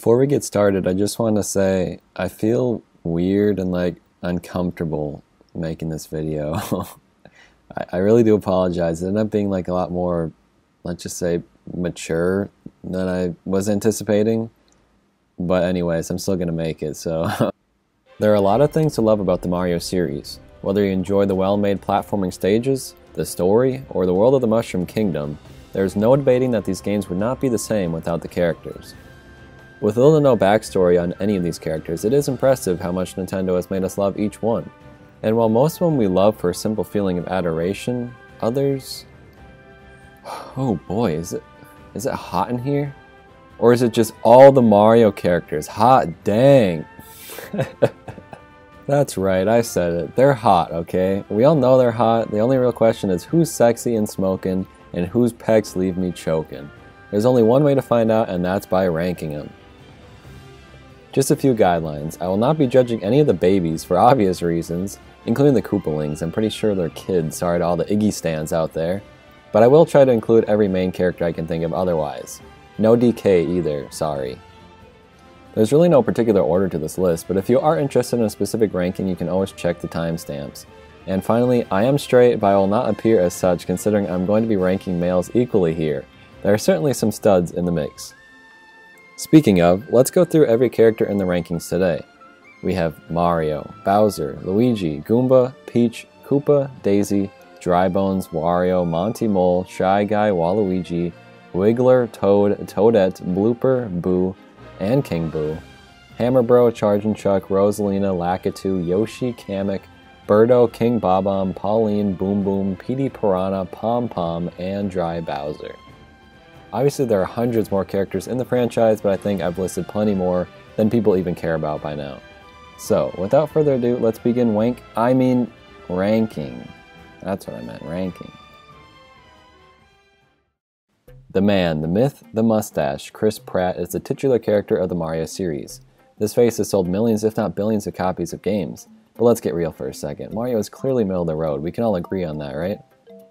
Before we get started, I just want to say I feel weird and like uncomfortable making this video. I really do apologize. It ended up being like a lot more, let's just say, mature than I was anticipating. But anyways, I'm still going to make it, so. There are a lot of things to love about the Mario series. Whether you enjoy the well-made platforming stages, the story, or the world of the Mushroom Kingdom, there is no debating that these games would not be the same without the characters. With little to no backstory on any of these characters, it is impressive how much Nintendo has made us love each one. And while most of them we love for a simple feeling of adoration, others... Oh boy, is it hot in here? Or is it just all the Mario characters? Hot dang! That's right, I said it. They're hot, okay? We all know they're hot. The only real question is who's sexy and smoking, and whose pecs leave me choking. There's only one way to find out, and that's by ranking them. Just a few guidelines. I will not be judging any of the babies for obvious reasons, including the Koopalings. I'm pretty sure they're kids, sorry to all the Iggy stans out there. But I will try to include every main character I can think of otherwise. No DK either, sorry. There's really no particular order to this list, but if you are interested in a specific ranking, you can always check the timestamps. And finally, I am straight, but I will not appear as such considering I'm going to be ranking males equally here. There are certainly some studs in the mix. Speaking of, let's go through every character in the rankings today. We have Mario, Bowser, Luigi, Goomba, Peach, Koopa, Daisy, Drybones, Wario, Monty Mole, Shy Guy, Waluigi, Wiggler, Toad, Toadette, Blooper, Boo, and King Boo, Hammer Bro, Chargin' Chuck, Rosalina, Lakitu, Yoshi, Kamek, Birdo, King Bob-omb, Pauline, Boom Boom, Petey Piranha, Pom Pom, and Dry Bowser. Obviously there are hundreds more characters in the franchise, but I think I've listed plenty more than people even care about by now. So, without further ado, let's begin ranking. That's what I meant, ranking. The man, the myth, the mustache, Chris Pratt is the titular character of the Mario series. This face has sold millions if not billions of copies of games. But let's get real for a second. Mario is clearly middle of the road, we can all agree on that, right?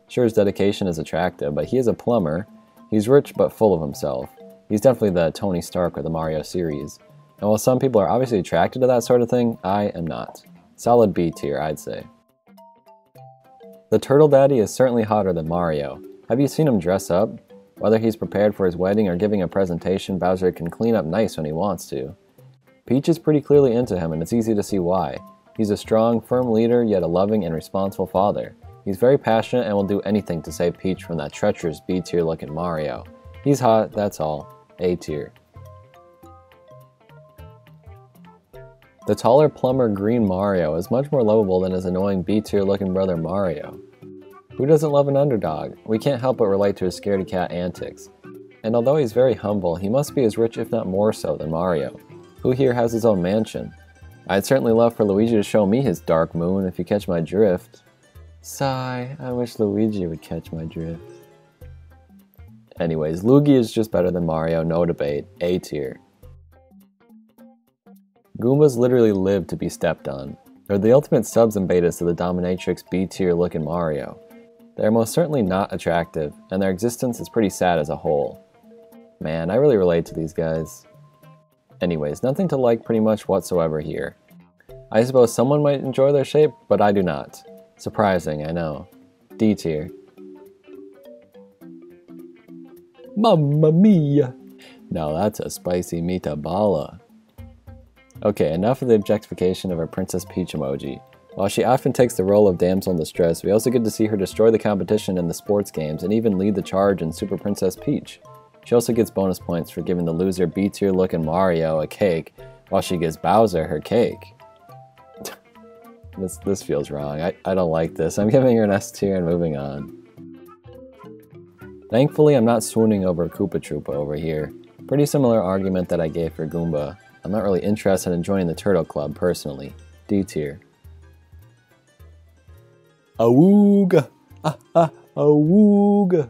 Sure, his dedication is attractive, but he is a plumber. He's rich but full of himself. He's definitely the Tony Stark of the Mario series. And while some people are obviously attracted to that sort of thing, I am not. Solid B tier, I'd say. The Turtle Daddy is certainly hotter than Mario. Have you seen him dress up? Whether he's prepared for his wedding or giving a presentation, Bowser can clean up nice when he wants to. Peach is pretty clearly into him, and it's easy to see why. He's a strong, firm leader, yet a loving and responsible father. He's very passionate and will do anything to save Peach from that treacherous B-tier looking Mario. He's hot, that's all. A tier. The taller plumber green Mario is much more lovable than his annoying B-tier looking brother Mario. Who doesn't love an underdog? We can't help but relate to his scaredy cat antics. And although he's very humble, he must be as rich if not more so than Mario. Who here has his own mansion? I'd certainly love for Luigi to show me his dark moon if you catch my drift. Sigh, I wish Luigi would catch my drift. Anyways, Luigi is just better than Mario, no debate. A tier. Goombas literally live to be stepped on. They're the ultimate subs and betas to the dominatrix B-tier looking Mario. They are most certainly not attractive, and their existence is pretty sad as a whole. Man, I really relate to these guys. Anyways, nothing to like pretty much whatsoever here. I suppose someone might enjoy their shape, but I do not. Surprising, I know. D tier. Mamma mia! Now that's a spicy meatballa. Okay, enough of the objectification of our Princess Peach emoji. While she often takes the role of damsel in distress, we also get to see her destroy the competition in the sports games and even lead the charge in Super Princess Peach. She also gets bonus points for giving the loser B-tier looking Mario a cake, while she gives Bowser her cake. This feels wrong. I don't like this. I'm giving her an S tier and moving on. Thankfully, I'm not swooning over Koopa Troopa over here. Pretty similar argument that I gave for Goomba. I'm not really interested in joining the Turtle Club personally. D tier. Awooga! Awooga!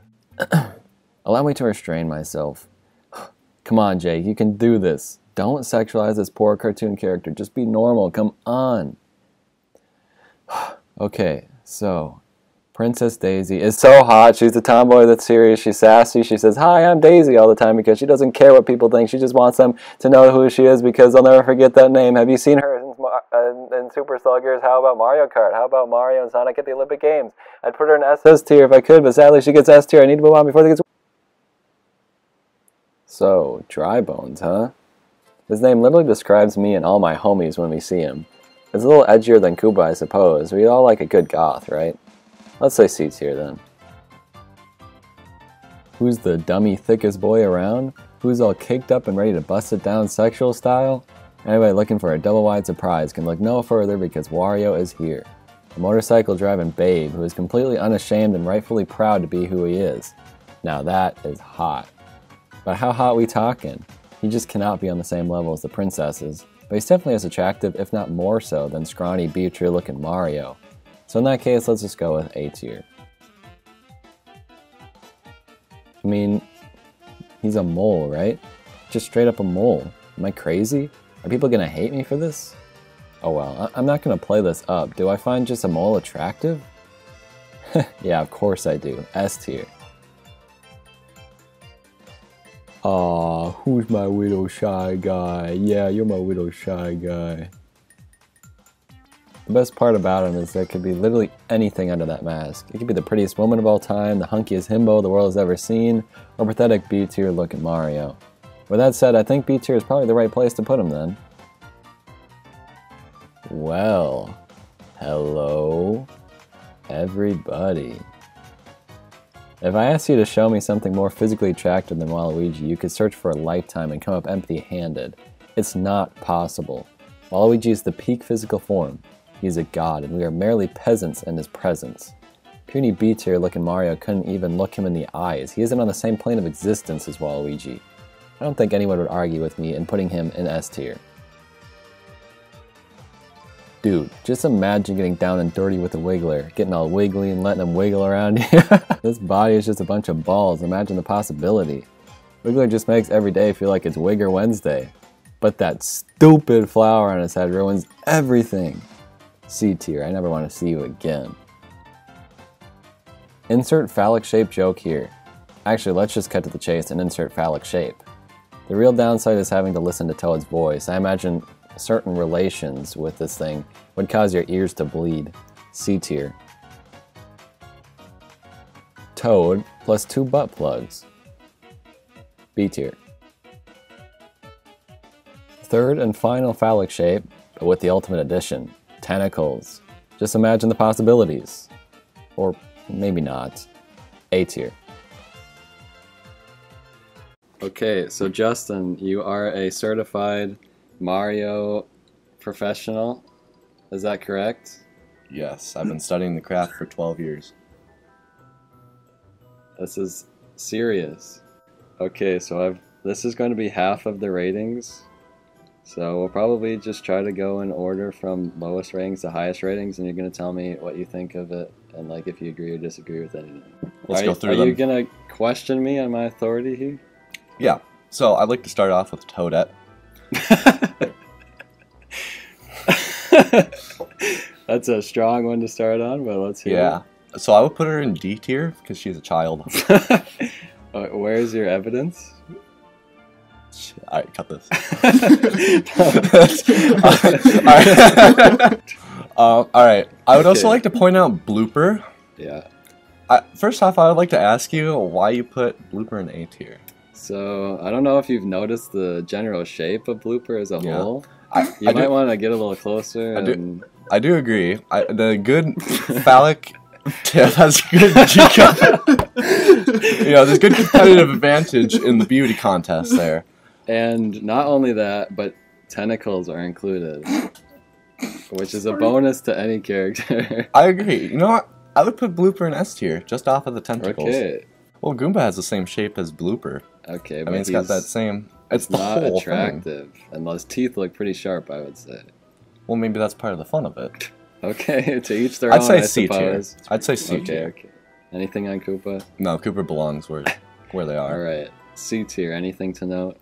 Allow me to restrain myself. Come on, Jake, you can do this. Don't sexualize this poor cartoon character. Just be normal, come on. Okay, so Princess Daisy is so hot. She's the tomboy that's serious. She's sassy. She says, "Hi, I'm Daisy" all the time because she doesn't care what people think. She just wants them to know who she is because they'll never forget that name. Have you seen her in Super Sluggers? How about Mario Kart? How about Mario and Sonic at the Olympic Games? I'd put her in SS tier if I could, but sadly she gets S tier. I need to move on before they get... So, Dry Bones, huh? His name literally describes me and all my homies when we see him. It's a little edgier than Koopa, I suppose. We all like a good goth, right? Let's say C tier then. Who's the dummy thickest boy around? Who's all caked up and ready to bust it down sexual style? Anybody looking for a double-wide surprise can look no further because Wario is here. A motorcycle-driving babe who is completely unashamed and rightfully proud to be who he is. Now that is hot. But how hot we talking? He just cannot be on the same level as the princesses, but he's definitely as attractive, if not more so, than scrawny B-tier-looking Mario. So in that case, let's just go with A tier. I mean, he's a mole, right? Just straight up a mole. Am I crazy? Are people gonna hate me for this? Oh well, I'm not gonna play this up. Do I find just a mole attractive? Yeah, of course I do. S tier. Aw, who's my little shy guy? Yeah, you're my little shy guy. The best part about him is there could be literally anything under that mask. It could be the prettiest woman of all time, the hunkiest himbo the world has ever seen, or pathetic B-tier looking Mario. With that said, I think B-tier is probably the right place to put him then. Well, hello, everybody. If I asked you to show me something more physically attractive than Waluigi, you could search for a lifetime and come up empty-handed. It's not possible. Waluigi is the peak physical form. He is a god, and we are merely peasants in his presence. Puny B-tier looking Mario couldn't even look him in the eyes. He isn't on the same plane of existence as Waluigi. I don't think anyone would argue with me in putting him in S tier. Dude, just imagine getting down and dirty with a Wiggler, getting all wiggly and letting him wiggle around you. This body is just a bunch of balls. Imagine the possibility. Wiggler just makes every day feel like it's Wigger Wednesday. But that stupid flower on his head ruins everything. C tier, I never want to see you again. Insert phallic shape joke here. Actually, let's just cut to the chase and insert phallic shape. The real downside is having to listen to Toad's voice. I imagine certain relations with this thing would cause your ears to bleed. C tier. Toad plus 2 butt plugs. B tier. Third and final phallic shape, but with the ultimate addition. Tentacles. Just imagine the possibilities. Or maybe not. A tier. Okay, so Justin, you are a certified Mario professional. Is that correct? Yes, I've been studying the craft for 12 years. This is serious. Okay, so this is going to be half of the ratings. So we'll probably just try to go in order from lowest ratings to highest ratings, and you're going to tell me what you think of it, and like if you agree or disagree with anything. Let's go through them. Are you going to question me on my authority here? Yeah, so I'd like to start off with Toadette. That's a strong one to start on, but let's hear it. So I would put her in D tier because she's a child. Where's your evidence? Alright, cut this. Alright, I would also like to point out Blooper. Yeah. First off, I would like to ask you why you put Blooper in A tier. So, I don't know if you've noticed the general shape of Blooper as a whole. You might want to get a little closer. I do agree. The good phallic tip has good there's good competitive advantage in the beauty contest there. And not only that, but tentacles are included, which is a bonus to any character. I agree. You know what? I would put Blooper in S tier, just off of the tentacles. Okay. Well, Goomba has the same shape as Blooper. Okay, but I mean, it's got that same... It's the not whole attractive, thing. and those teeth look pretty sharp, I would say. Well, maybe that's part of the fun of it. Okay, to each their own, I'd say C tier. I'd say C tier. Okay. Anything on Koopa? No, Koopa belongs where they are. Alright, C tier. Anything to note?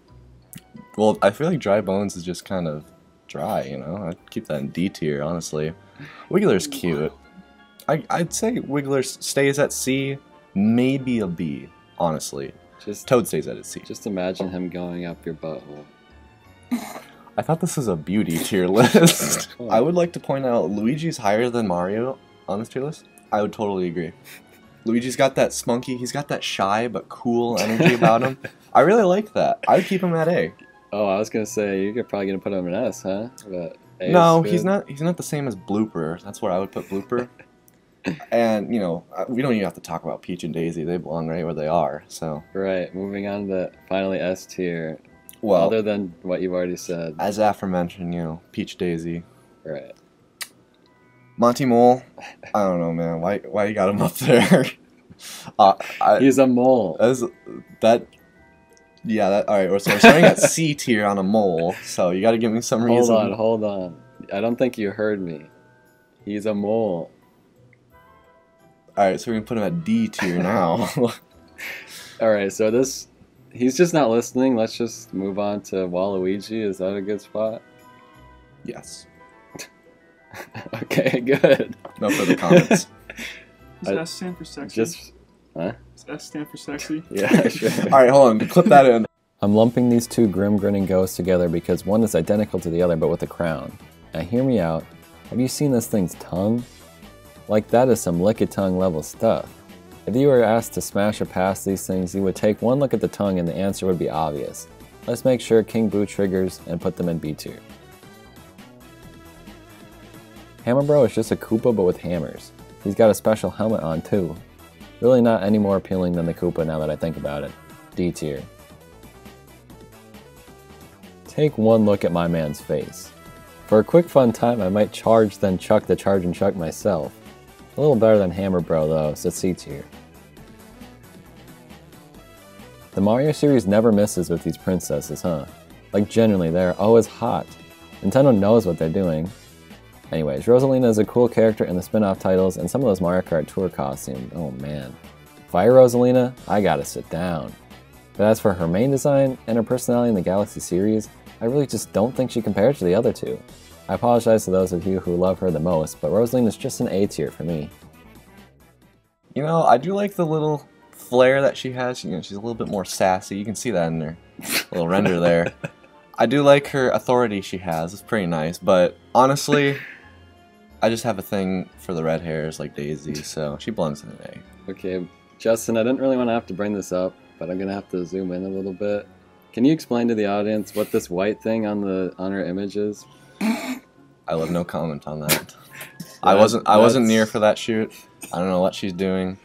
Well, I feel like Dry Bones is just kind of dry, you know? I'd keep that in D tier, honestly. Wiggler's cute. I'd say Wiggler stays at C, maybe a B, honestly. Just Toad stays at a C. Just imagine him going up your butthole. I thought this was a beauty tier list. I would like to point out Luigi's higher than Mario on this tier list. I would totally agree. Luigi's got that spunky, he's got that shy but cool energy about him. I really like that. I would keep him at A. Oh, I was gonna say you're probably gonna put him in S, huh? But A No, is he's good. not. He's not the same as Blooper. That's where I would put Blooper. And you know, we don't even have to talk about Peach and Daisy. They belong right where they are. So, Right, moving on to finally S tier. well, Other than what you've already said. as aforementioned, you know, Peach, Daisy, Right. Monty Mole. I don't know, man. Why you got him up there? He's a mole. As that. Yeah. That. All right. So we're starting at C tier on a mole. So you got to give me some reason. Hold on. I don't think you heard me. He's a mole. All right. So we're gonna put him at D tier now. Alright, so he's just not listening. Let's just move on to Waluigi. Is that a good spot? Yes. Okay, good. No further comments. Does S stand for sexy? Just, huh? Does S stand for sexy? Yeah, sure. All right. Hold on. Clip that in. I'm lumping these two grim grinning ghosts together because one is identical to the other but with a crown. Now hear me out. Have you seen this thing's tongue? Like, that is some lick-a-tongue level stuff. If you were asked to smash or pass these things, you would take one look at the tongue and the answer would be obvious. Let's make sure King Boo triggers and put them in B tier. Hammer Bro is just a Koopa but with hammers. He's got a special helmet on too. Really not any more appealing than the Koopa now that I think about it. D tier. Take one look at my man's face. For a quick fun time, I might charge then chuck the charge and chuck myself. A little better than Hammer Bro though, so C tier. The Mario series never misses with these princesses, huh? Like genuinely, they're always hot. Nintendo knows what they're doing. Anyways, Rosalina is a cool character in the spin-off titles and some of those Mario Kart Tour costumes, oh man. Fire Rosalina, I gotta sit down. But as for her main design and her personality in the Galaxy series, I really just don't think she compares to the other two. I apologize to those of you who love her the most, but Rosalina is just an A tier for me. You know, I do like the little flair that she has. You know, she's a little bit more sassy. You can see that in her little render there. I do like her authority she has. It's pretty nice. But honestly, I just have a thing for the red hairs like Daisy, so she belongs in an A. Okay, Justin, I didn't really want to have to bring this up, but I'm gonna have to zoom in a little bit. Can you explain to the audience what this white thing on her image is? I love no comment on that. I wasn't near for that shoot. I don't know what she's doing.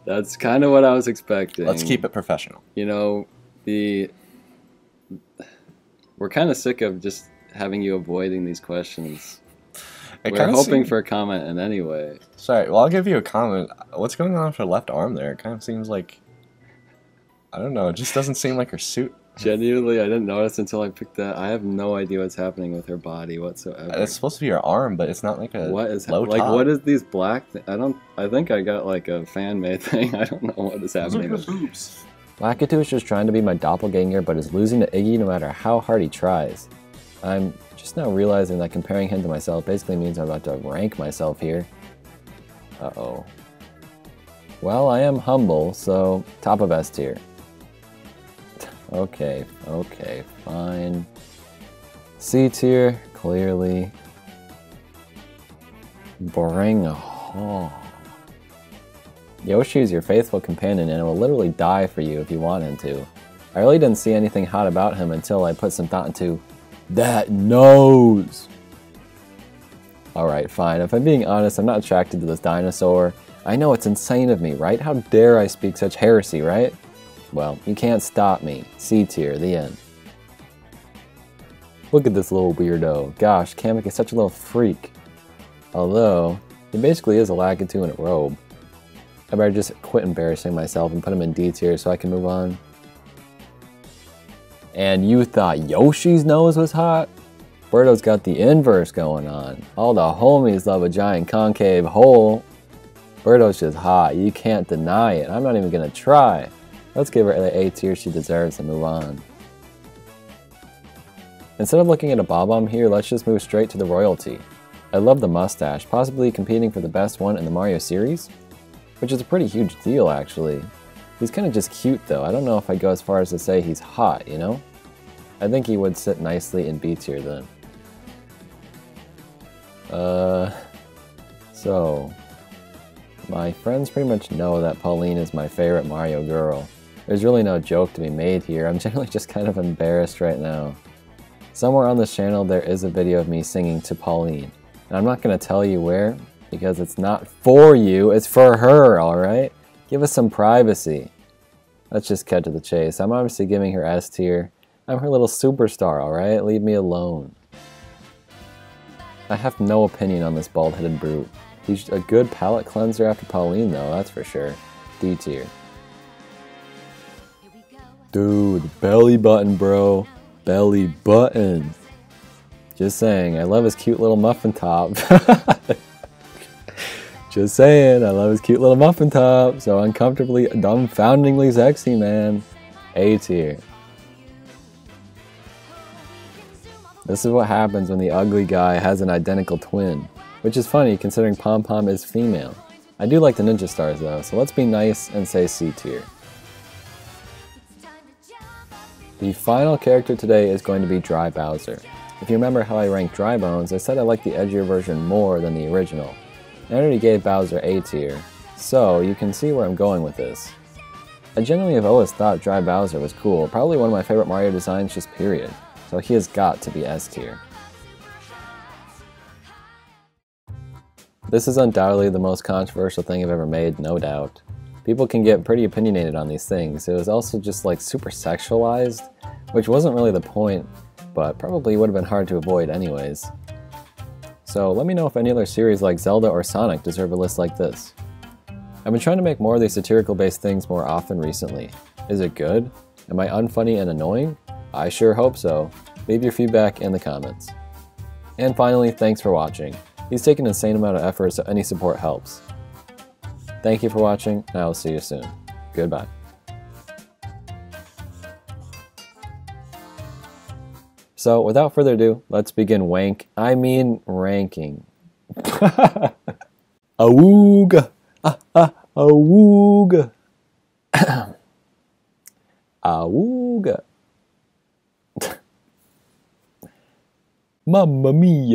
That's kind of what I was expecting. Let's keep it professional. You know, we're kind of sick of just having you avoiding these questions. We're hoping for a comment in any way. Sorry, well, I'll give you a comment. What's going on with her left arm there? It kind of seems like, I don't know, it just doesn't seem like her suit. Genuinely, I didn't notice until I picked that. I have no idea what's happening with her body whatsoever. It's supposed to be her arm, but it's not like a what is low like top. what is these black I think I got like a fan made thing. I don't know what is happening. Look at the boobs. Lakitu is just trying to be my doppelganger but is losing to Iggy no matter how hard he tries. I'm just now realizing that comparing him to myself basically means I'm about to rank myself here. Uh-oh. Well, I am humble, so top of S tier. Okay, fine. C tier, clearly. Bring home. Yoshi is your faithful companion and will literally die for you if you want him to. I really didn't see anything hot about him until I put some thought into that nose. Alright, fine. If I'm being honest, I'm not attracted to this dinosaur. I know it's insane of me, right? How dare I speak such heresy, right? Well, you can't stop me. C tier, the end. Look at this little weirdo. Gosh, Kamek is such a little freak. Although, he basically is a Lakitu in a robe. I better just quit embarrassing myself and put him in D tier so I can move on. And you thought Yoshi's nose was hot? Birdo's got the inverse going on. All the homies love a giant concave hole. Birdo's just hot. You can't deny it. I'm not even gonna try. Let's give her the A tier she deserves and move on. Instead of looking at a Bob-omb here, let's just move straight to the royalty. I love the mustache, possibly competing for the best one in the Mario series, which is a pretty huge deal actually. He's kind of just cute though. I don't know if I'd go as far as to say he's hot, you know? I think he would sit nicely in B tier then. So, my friends pretty much know that Pauline is my favorite Mario girl. There's really no joke to be made here. I'm generally just kind of embarrassed right now. Somewhere on this channel there is a video of me singing to Pauline. And I'm not going to tell you where, because it's not for you, it's for her, alright? Give us some privacy. Let's just cut to the chase. I'm obviously giving her S tier. I'm her little superstar, alright? Leave me alone. I have no opinion on this bald-headed brute. He's a good palate cleanser after Pauline though, that's for sure. D tier. Dude, belly button, bro. Belly button. Just saying, I love his cute little muffin top. Just saying, I love his cute little muffin top. So uncomfortably, dumbfoundingly sexy, man. A tier. This is what happens when the ugly guy has an identical twin. Which is funny considering Pom Pom is female. I do like the ninja stars though, so let's be nice and say C tier. The final character today is going to be Dry Bowser. If you remember how I ranked Dry Bones, I said I liked the edgier version more than the original. I already gave Bowser A tier, so you can see where I'm going with this. I generally have always thought Dry Bowser was cool, probably one of my favorite Mario designs just period, so he has got to be S tier. This is undoubtedly the most controversial thing I've ever made, no doubt. People can get pretty opinionated on these things. It was also just like super sexualized, which wasn't really the point, but probably would have been hard to avoid anyways. So let me know if any other series like Zelda or Sonic deserve a list like this. I've been trying to make more of these satirical based things more often recently. Is it good? Am I unfunny and annoying? I sure hope so. Leave your feedback in the comments. And finally, thanks for watching. These take an insane amount of effort, so any support helps. Thank you for watching, and I will see you soon. Goodbye. So, without further ado, let's begin ranking. Awooga! Awooga! Awooga! Mamma mia!